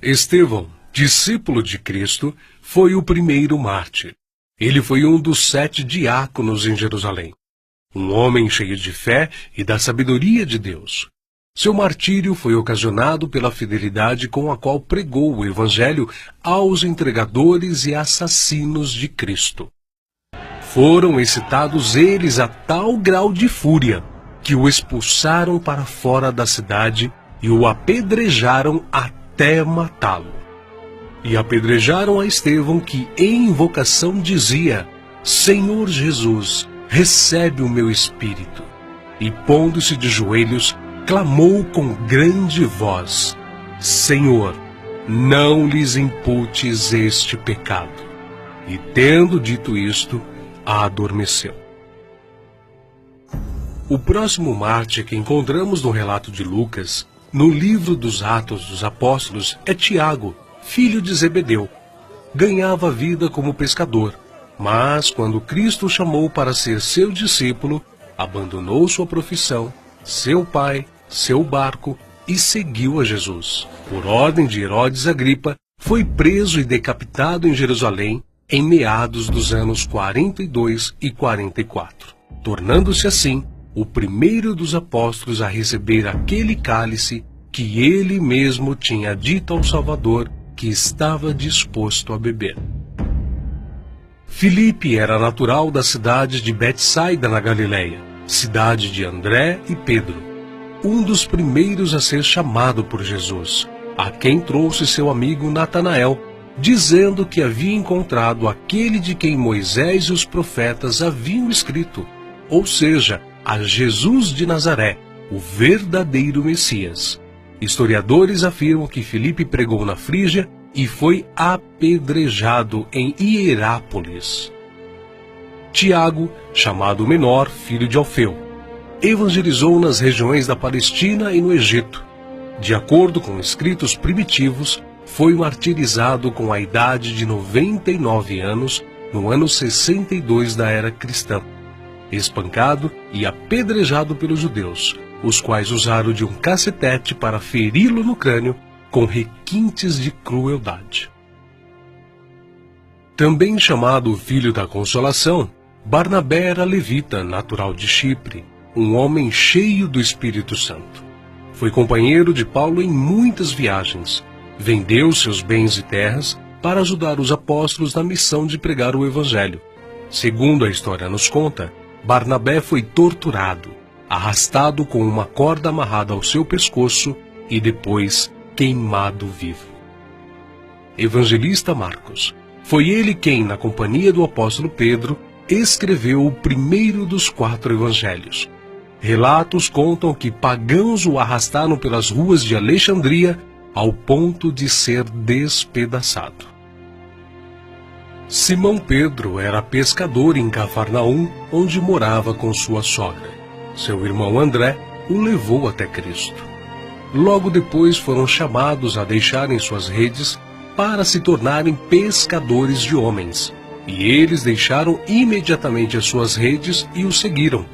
Estevão, discípulo de Cristo, foi o primeiro mártir. Ele foi um dos 7 diáconos em Jerusalém. Um homem cheio de fé e da sabedoria de Deus. Seu martírio foi ocasionado pela fidelidade com a qual pregou o Evangelho aos entregadores e assassinos de Cristo. Foram excitados eles a tal grau de fúria que o expulsaram para fora da cidade e o apedrejaram até matá-lo. E apedrejaram a Estevão, que em invocação dizia: Senhor Jesus, recebe o meu espírito. E pondo-se de joelhos, clamou com grande voz: Senhor, não lhes imputes este pecado. E tendo dito isto, adormeceu. O próximo mártir que encontramos no relato de Lucas, no livro dos Atos dos Apóstolos, é Tiago, filho de Zebedeu. Ganhava vida como pescador, mas quando Cristo o chamou para ser seu discípulo, abandonou sua profissão, seu pai, seu barco e seguiu a Jesus. Por ordem de Herodes Agripa, foi preso e decapitado em Jerusalém em meados dos anos 42 e 44, tornando-se assim o primeiro dos apóstolos a receber aquele cálice que ele mesmo tinha dito ao Salvador que estava disposto a beber. Filipe era natural da cidade de Betsaida, na Galileia, cidade de André e Pedro, um dos primeiros a ser chamado por Jesus, a quem trouxe seu amigo Natanael, dizendo que havia encontrado aquele de quem Moisés e os profetas haviam escrito, ou seja, a Jesus de Nazaré, o verdadeiro Messias. Historiadores afirmam que Filipe pregou na Frígia e foi apedrejado em Hierápolis. Tiago, chamado Menor, filho de Alfeu, evangelizou nas regiões da Palestina e no Egito. De acordo com escritos primitivos, foi martirizado com a idade de 99 anos, no ano 62 da era cristã, espancado e apedrejado pelos judeus, os quais usaram de um cacetete para feri-lo no crânio com requintes de crueldade. Também chamado Filho da Consolação, Barnabé era levita, natural de Chipre, um homem cheio do Espírito Santo. Foi companheiro de Paulo em muitas viagens. Vendeu seus bens e terras para ajudar os apóstolos na missão de pregar o Evangelho. Segundo a história nos conta, Barnabé foi torturado, arrastado com uma corda amarrada ao seu pescoço e depois queimado vivo. Evangelista Marcos. Foi ele quem, na companhia do apóstolo Pedro, escreveu o primeiro dos 4 evangelhos. Relatos contam que pagãos o arrastaram pelas ruas de Alexandria ao ponto de ser despedaçado. Simão Pedro era pescador em Cafarnaum, onde morava com sua sogra. Seu irmão André o levou até Cristo. Logo depois foram chamados a deixarem suas redes para se tornarem pescadores de homens, e eles deixaram imediatamente as suas redes e o seguiram.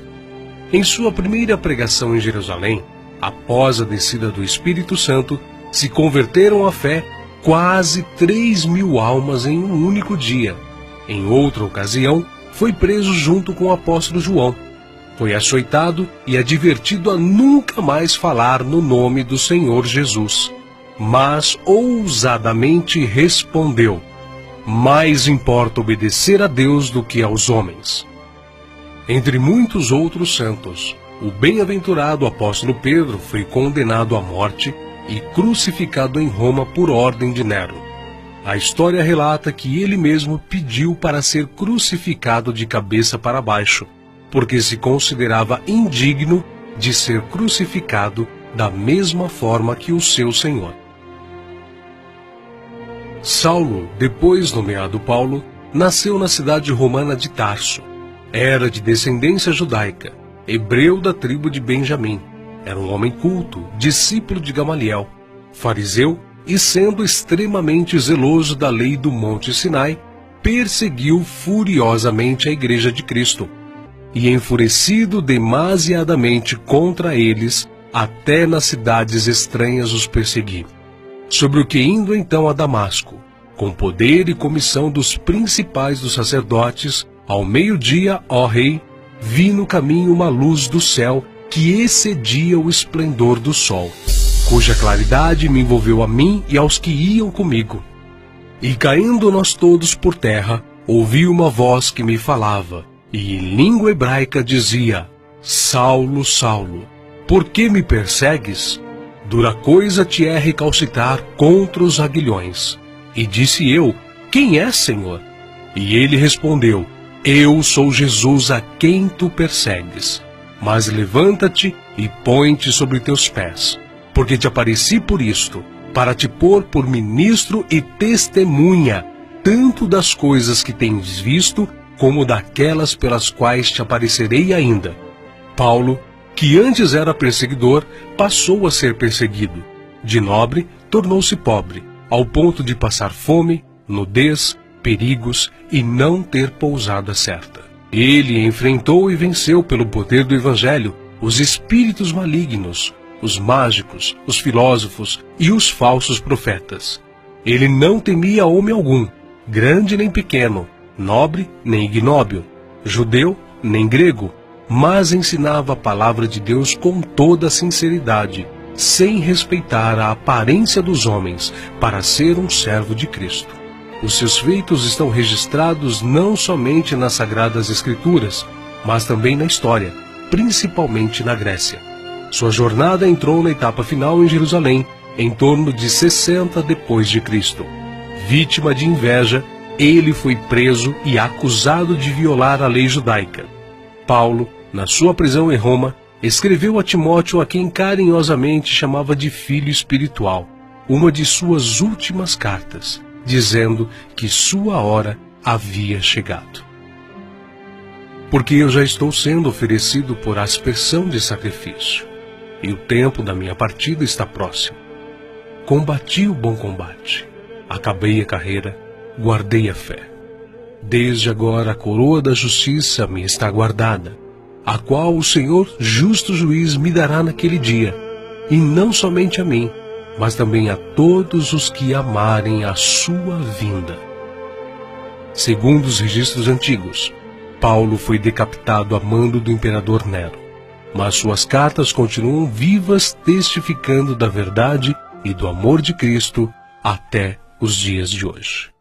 Em sua primeira pregação em Jerusalém, após a descida do Espírito Santo, se converteram à fé quase 3.000 almas em um único dia. Em outra ocasião, foi preso junto com o apóstolo João. Foi açoitado e advertido a nunca mais falar no nome do Senhor Jesus. Mas ousadamente respondeu: mais importa obedecer a Deus do que aos homens. Entre muitos outros santos, o bem-aventurado apóstolo Pedro foi condenado à morte e crucificado em Roma por ordem de Nero. A história relata que ele mesmo pediu para ser crucificado de cabeça para baixo, porque se considerava indigno de ser crucificado da mesma forma que o seu Senhor. Saulo, depois nomeado Paulo, nasceu na cidade romana de Tarso. Era de descendência judaica, hebreu da tribo de Benjamim. Era um homem culto, discípulo de Gamaliel, fariseu e, sendo extremamente zeloso da lei do Monte Sinai, perseguiu furiosamente a Igreja de Cristo e, enfurecido demasiadamente contra eles, até nas cidades estranhas os perseguiu. sobre o que indo então a Damasco, com poder e comissão dos principais dos sacerdotes, ao meio-dia, ó rei, vi no caminho uma luz do céu que excedia o esplendor do sol, cuja claridade me envolveu a mim e aos que iam comigo. E caindo nós todos por terra, ouvi uma voz que me falava, e em língua hebraica dizia: Saulo, Saulo, por que me persegues? Dura coisa te é recalcitrar contra os aguilhões. E disse eu: Quem és, Senhor? E ele respondeu: Eu sou Jesus a quem tu persegues. Mas levanta-te e põe-te sobre teus pés, porque te apareci por isto, para te pôr por ministro e testemunha, tanto das coisas que tens visto, como daquelas pelas quais te aparecerei ainda. Paulo, que antes era perseguidor, passou a ser perseguido. De nobre, tornou-se pobre, ao ponto de passar fome, nudez, perigos e não ter pousada certa. Ele enfrentou e venceu pelo poder do Evangelho os espíritos malignos, os mágicos, os filósofos e os falsos profetas. Ele não temia homem algum, grande nem pequeno, nobre nem ignóbil, judeu nem grego, mas ensinava a palavra de Deus com toda a sinceridade, sem respeitar a aparência dos homens, para ser um servo de Cristo. Os seus feitos estão registrados não somente nas Sagradas Escrituras, mas também na história, principalmente na Grécia. Sua jornada entrou na etapa final em Jerusalém, em torno de 60 depois de Cristo. Vítima de inveja, ele foi preso e acusado de violar a lei judaica. Paulo, na sua prisão em Roma, escreveu a Timóteo, a quem carinhosamente chamava de filho espiritual, uma de suas últimas cartas, dizendo que sua hora havia chegado. Porque eu já estou sendo oferecido por aspersão de sacrifício, e o tempo da minha partida está próximo. Combati o bom combate, acabei a carreira, guardei a fé. Desde agora a coroa da justiça me está guardada, a qual o Senhor, justo juiz, me dará naquele dia, e não somente a mim, mas também a todos os que amarem a sua vinda. Segundo os registros antigos, Paulo foi decapitado a mando do imperador Nero, mas suas cartas continuam vivas, testificando da verdade e do amor de Cristo até os dias de hoje.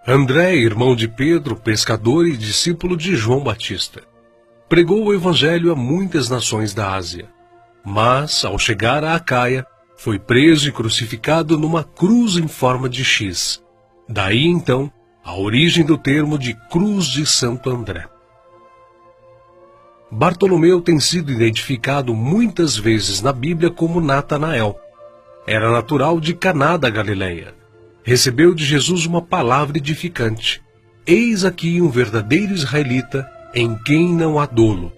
André, irmão de Pedro, pescador e discípulo de João Batista, pregou o Evangelho a muitas nações da Ásia. Mas, ao chegar a Acaia, foi preso e crucificado numa cruz em forma de X. Daí, então, a origem do termo de Cruz de Santo André. Bartolomeu tem sido identificado muitas vezes na Bíblia como Natanael. Era natural de Caná da Galileia. Recebeu de Jesus uma palavra edificante. Eis aqui um verdadeiro israelita, em quem não há dolo.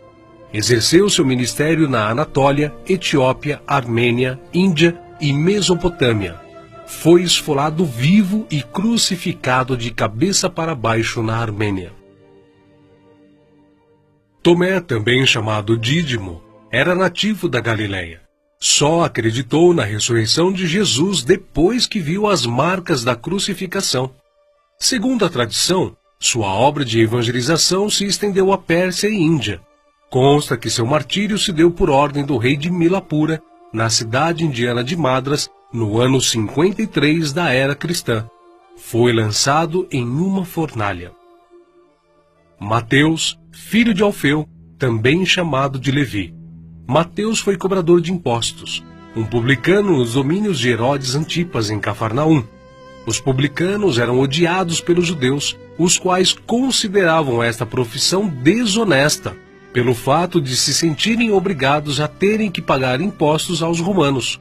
Exerceu seu ministério na Anatólia, Etiópia, Armênia, Índia e Mesopotâmia. Foi esfolado vivo e crucificado de cabeça para baixo na Armênia. Tomé, também chamado Dídimo, era nativo da Galileia. Só acreditou na ressurreição de Jesus depois que viu as marcas da crucificação. Segundo a tradição, sua obra de evangelização se estendeu à Pérsia e Índia. Consta que seu martírio se deu por ordem do rei de Milapura, na cidade indiana de Madras, no ano 53 da era cristã. Foi lançado em uma fornalha. Mateus, filho de Alfeu, também chamado de Levi. Mateus foi cobrador de impostos, um publicano nos domínios de Herodes Antipas, em Cafarnaum. Os publicanos eram odiados pelos judeus, os quais consideravam esta profissão desonesta, pelo fato de se sentirem obrigados a terem que pagar impostos aos romanos.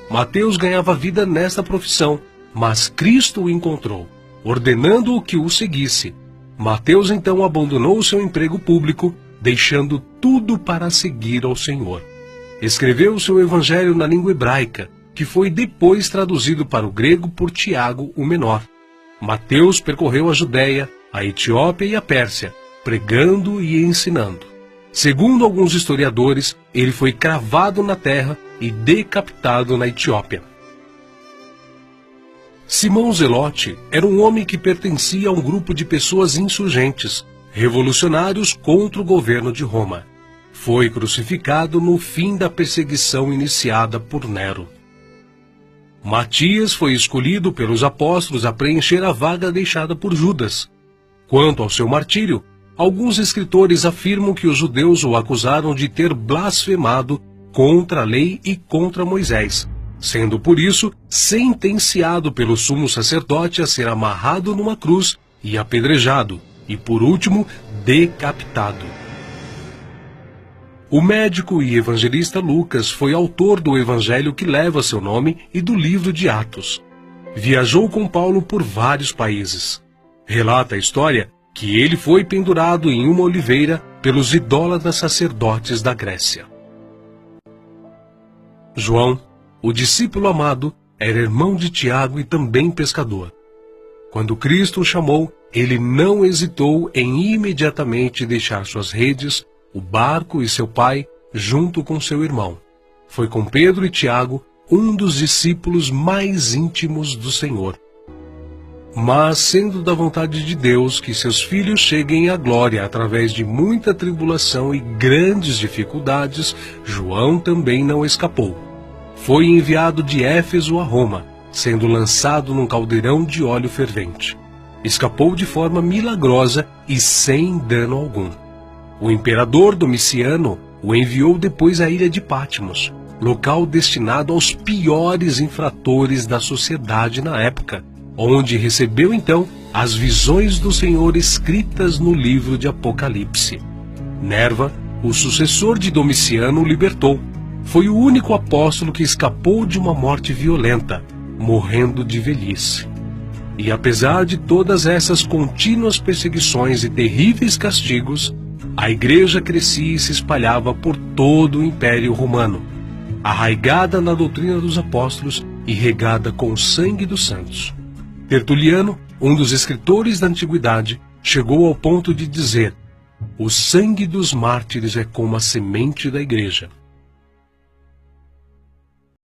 Mateus ganhava vida nesta profissão, mas Cristo o encontrou, ordenando-o que o seguisse. Mateus então abandonou seu emprego público, deixando tudo para seguir ao Senhor. Escreveu seu evangelho na língua hebraica, que foi depois traduzido para o grego por Tiago o Menor. Mateus percorreu a Judéia, a Etiópia e a Pérsia, pregando e ensinando. Segundo alguns historiadores, ele foi cravado na terra e decapitado na Etiópia. Simão Zelote era um homem que pertencia a um grupo de pessoas insurgentes, revolucionários contra o governo de Roma. Foi crucificado no fim da perseguição iniciada por Nero. Matias foi escolhido pelos apóstolos a preencher a vaga deixada por Judas. Quanto ao seu martírio, alguns escritores afirmam que os judeus o acusaram de ter blasfemado contra a lei e contra Moisés, sendo por isso sentenciado pelo sumo sacerdote a ser amarrado numa cruz e apedrejado, e por último, decapitado. O médico e evangelista Lucas foi autor do evangelho que leva seu nome e do livro de Atos. Viajou com Paulo por vários países. Relata a história que ele foi pendurado em uma oliveira pelos idólatras sacerdotes da Grécia. João, o discípulo amado, era irmão de Tiago e também pescador. Quando Cristo o chamou, ele não hesitou em imediatamente deixar suas redes, o barco e seu pai, junto com seu irmão. Foi com Pedro e Tiago, um dos discípulos mais íntimos do Senhor. Mas, sendo da vontade de Deus que seus filhos cheguem à glória através de muita tribulação e grandes dificuldades, João também não escapou. Foi enviado de Éfeso a Roma, sendo lançado num caldeirão de óleo fervente. Escapou de forma milagrosa e sem dano algum. O imperador Domiciano o enviou depois à ilha de Patmos, local destinado aos piores infratores da sociedade na época, onde recebeu então as visões do Senhor escritas no livro de Apocalipse. Nerva, o sucessor de Domiciano, o libertou. Foi o único apóstolo que escapou de uma morte violenta, morrendo de velhice. E apesar de todas essas contínuas perseguições e terríveis castigos, a igreja crescia e se espalhava por todo o Império Romano, arraigada na doutrina dos apóstolos e regada com o sangue dos santos. Tertuliano, um dos escritores da antiguidade, chegou ao ponto de dizer: "O sangue dos mártires é como a semente da igreja."